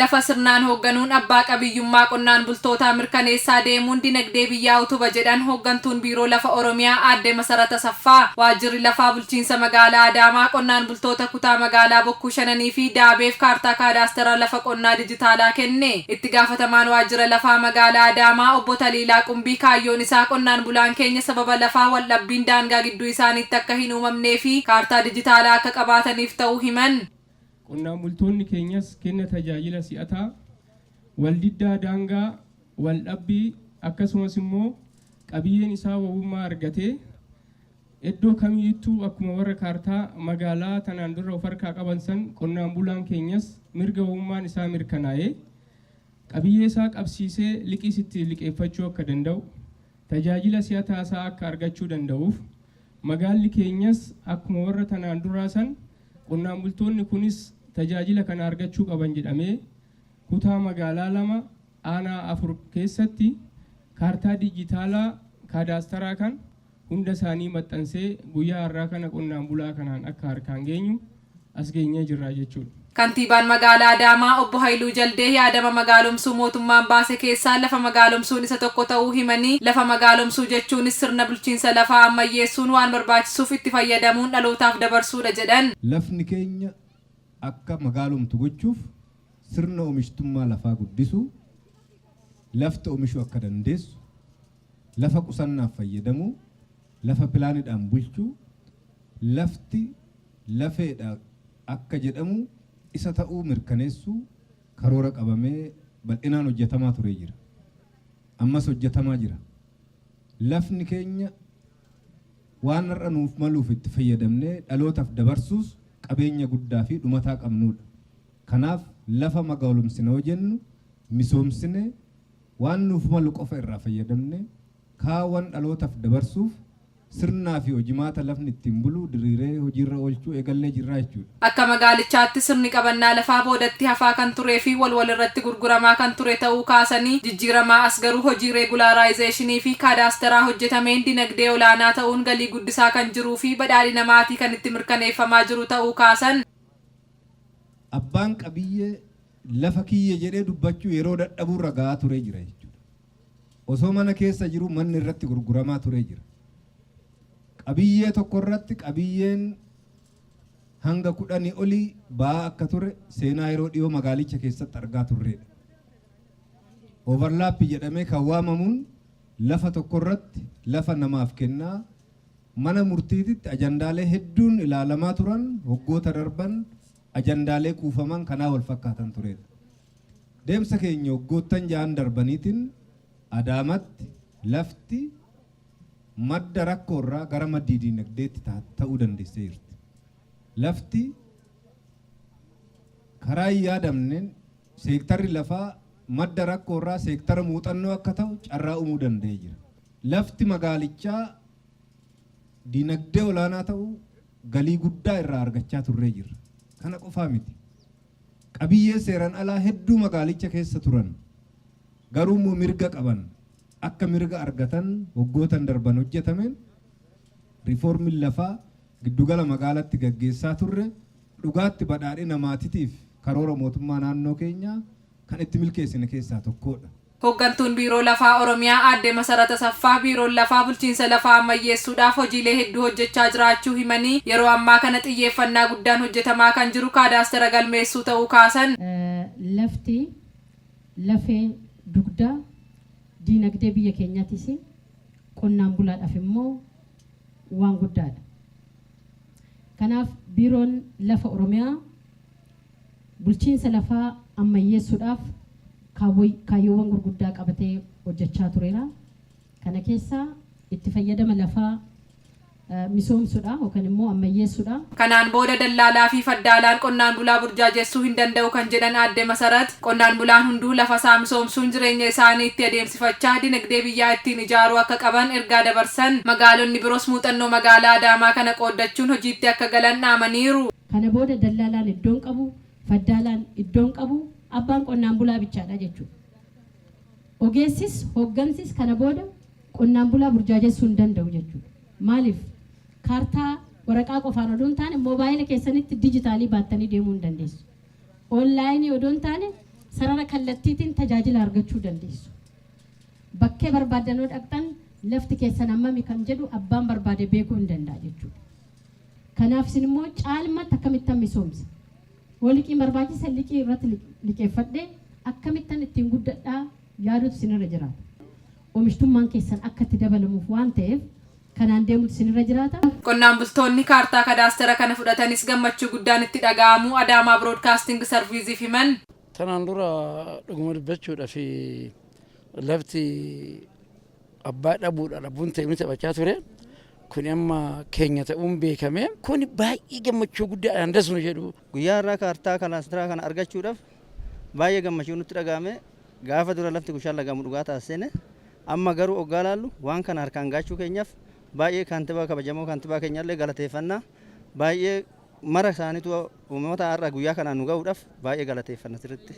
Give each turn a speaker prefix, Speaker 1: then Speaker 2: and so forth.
Speaker 1: lafa sirnaan hoogganuun abbaa qabiyyummaa qonnaan bultootaa mirkaneessaa deemuun dinagdee biyyaa utuba jedhan hooggantuun biiroo lafa Oromiyaa aadde Masarata Saffaa waajjirri lafaa bulchiinsa magaalaa Adaamaa qonnaan bultoota kutaa magaalaa Bokkuu Shananii fi Daabeef kaartaa kaadaastara lafa qonnaa dijitaalaa kenne. Itti gaafatamaan waajjira lafaa magaalaa Adaamaa obbo Taliilaa Qumbii kaayyoon isaa qonnaan bulaan keenya sababa lafaa wal dhabbiin daangaa gidduu isaaniitti akka hin uumamnee fi kaartaa dijitaalaa akka qabaataniif ta'uu himan.
Speaker 2: Qonnaan bultoonni keenyas kenna tajaajila si'ataa waldiddaa daangaa wal dhabbii akkasumas immoo qabiyyeen isaa wabummaa argatee iddoo kamiyyittuu akkuma warra kaartaa magaalaa tanaan dura of harkaa qaban san qonnaan bulaan keenyas mirga wabummaan isaa mirkanaa'ee qabiyyee isaa qabsiisee liqiisitti liqeeffachuu akka danda'u tajaajila si'ataa isaa akka argachuu danda'uuf magaalli keenyas akkuma warra tanaan duraa san qonnaan bultoonni kunis tajaajila kana argachuu qaban jedhamee kutaa magaalaa 2 aanaa 4 keessatti kaartaa dijitaalaa kaadaastaraa kan hunda isaanii maxxansee guyyaa har'aa kana qonnaan bulaa kanaan akka harkaan geenyu as geenyee jirra jechuudha.
Speaker 1: Kantiibaan magaalaa Adaamaa obbo Haayiluu Jaldee yaadama magaalomsuu mootummaan baase keessaa lafa magaalomsuun isa tokko ta'uu himanii lafa magaalomsuu jechuunis sirna bulchiinsa lafaa ammayyeessuun waan barbaachisuuf itti fayyadamuun dhalootaaf dabarsuudha jedhan.
Speaker 3: Lafni keenya akka magaalomtu gochuuf sirna oomishtummaa lafaa guddisuu lafti oomishuu akka dandeessu lafa qusannaaf fayyadamuu lafa pilaanidhaan bulchuu lafti lafeedha akka jedhamu isa ta'uu mirkaneessuu karoora qabamee bal'inaan hojjetamaa ture jira. Ammas hojjetamaa jira. Lafni keenya waan har'a nuuf maluuf itti fayyadamnee dhalootaaf dabarsuus qabeenya guddaa fi dhumataa qabnudha. Kanaaf lafa magaalomsina jennu misoomsine waan nuuf malu qofa irraa fayyadamne kaawwan dhalootaaf dabarsuuf sirnaa fi hojimaata lafni ittiin bulu diriiree hojiirra oolchuu eegallee jirra jechuudha.
Speaker 1: Akka magaalichaatti sirni qabannaa lafaa boodatti hafaa kan turee fi wal irratti gurguramaa kan ture ta'uu kaasanii jijjiiramaa as garuu hojii reegulaaraayizeeshinii fi kaadaastaraa hojjetameen dinagdee olaanaa ta'uun galii guddisaa kan jiruu fi badhaadhina maatii kan itti mirkaneeffamaa jiru ta'uu kaasan.
Speaker 3: Abbaan qabiyyee lafa kiyye jedhee dubbachuu yeroo dadhabuu ragaa turee jira jechuudha. Osoo mana keessa jiru manni irratti gurguramaa turee jira. Qabiyyee tokko irratti qabiyyeen hanga 10 olii ba'aa akka ture seenaa yeroo dhiyoo magaalicha keessatti argaa turreedha. Overlaap jedhamee kan waamamuun lafa tokko irratti lafa namaaf kennaa mana murtiititti ajandaalee hedduun ilaalamaa turan waggoota darban ajandaalee kuufaman kanaa wal fakkaatan turedha. Deemsa keenya waggoottan 6 darbaniitiin Adaamatti lafti madda rakkoorraa gara maddii dinagdeetti ta'uu dandeessee jirti. Lafti karaa yaadamneen seektarri lafaa madda rakkoorraa seektara muuxannoo akka ta'u carraa uumuu danda'ee jira. Lafti magaalichaa dinagdee olaanaa ta'uu galii guddaa irraa argachaa turree jira. Kana qofaa miti. Qabiyyee seeran alaa hedduu magaalicha keessa turan garuu mirga qaban akka mirga argatan waggootan darban hojjetameen riiformiin lafaa giddugala magaalaatti gaggeessaa turre dhugaatti badhaadhina maatiitiif karoora mootummaa naannoo keenyaa kan itti milkeessine keessaa tokkodha.
Speaker 1: Hooggantuun biiroo lafaa Oromiyaa aadde Masarata Saffaa biiroon lafaa bulchiinsa lafaa ammayyeessuudhaaf hojiilee hedduu hojjechaa jiraachuu himanii yeroo ammaa kana xiyyeeffannaa guddaan hojjetamaa kan jiru kaadaastara galmeessuu ta'uu kaasan.
Speaker 4: Lafti lafee dugdaa dinagdee biyya keenyaatis qonnaan bulaadhaaf immoo waan guddaadha. Kanaaf biiroon lafa Oromiyaa bulchiinsa lafaa ammayyeessuudhaaf kaayyoowwan gurguddaa qabatee hojjechaa tureera. Kana keessaa itti fayyadama lafaa misoomsuudha yookaan immoo ammayyeessuudha.
Speaker 1: Kanaan booda dallaalaa fi faddaalaan qonnaan bulaa burjaajessuu hin danda'u kan jedhan aadde Masarat qonnaan bulaan hunduu lafa isaa misoomsuun jireenya isaanii itti adeemsifachaa dinagdee biyyaa ittiin ijaaruu akka qaban ergaa dabarsan. Magaalonni biroos muuxannoo magaalaa Adaamaa kana qooddachuun hojiitti akka galan dhaamaniiru.
Speaker 4: Kana booda dallaalaan iddoon qabu faddaalaan iddoon qabu abbaan qonnaan bulaa bichaadha jechuudha. Ogeessis hooggansis kana booda qonnaan bulaa burjaajessuu hin danda'u jechuudha. Maaliif kaartaa waraqaa qofaan odoon taane moobaayila keessanitti dijitaalii baattanii deemuu hin dandeessu. Onlaayinii odoon taane sarara kallattiitiin tajaajila argachuu dandeessu. Bakkee barbaadanoo dhaqxan lafti keessan hammami kan jedhu abbaan barbaade beekuu hin danda'a jechuudha. Kanaaf isin immoo caalmatti akkamittan misoomsa. Waliqii barbaachisa liqii irratti liqeeffadhee akkamittan ittiin guddadhaa yaadutu isinirra jiraata. Oomishtummaan keessan akka itti dabalamuuf waan ta'eef kanaan deemutu isinirra jiraata.
Speaker 1: Qonnaan bultoonni kaartaa kadaastara kana fudhatanis gammachuu guddaan itti dhaga'amu Adaamaa Broadcasting Service himan.
Speaker 5: Tanaan dura dhuguma dubbachuudha fi lafti abbaa dhabuun ta'e taphachaa ture. Kun amma keenya ta'uun beekame. Kun baay'ee gammachuu guddaadhaan dasnu jedhu.
Speaker 6: Guyyaa irraa kaartaa kadaastara kana argachuudhaaf baay'ee gammachuu nutti dhaga'ame. Gaafa dura lafti kushaan lagamu dhugaa taasisne amma garuu oggaa laallu waan kana harkaan gaachuu keenyaaf baay'ee kaantibaa kabajamoo kaantibaa keenyallee galateeffannaa baay'ee mara isaaniitu uummata har'a guyyaa kanaan nu ga'uudhaaf baay'ee galateeffanna sirriitti.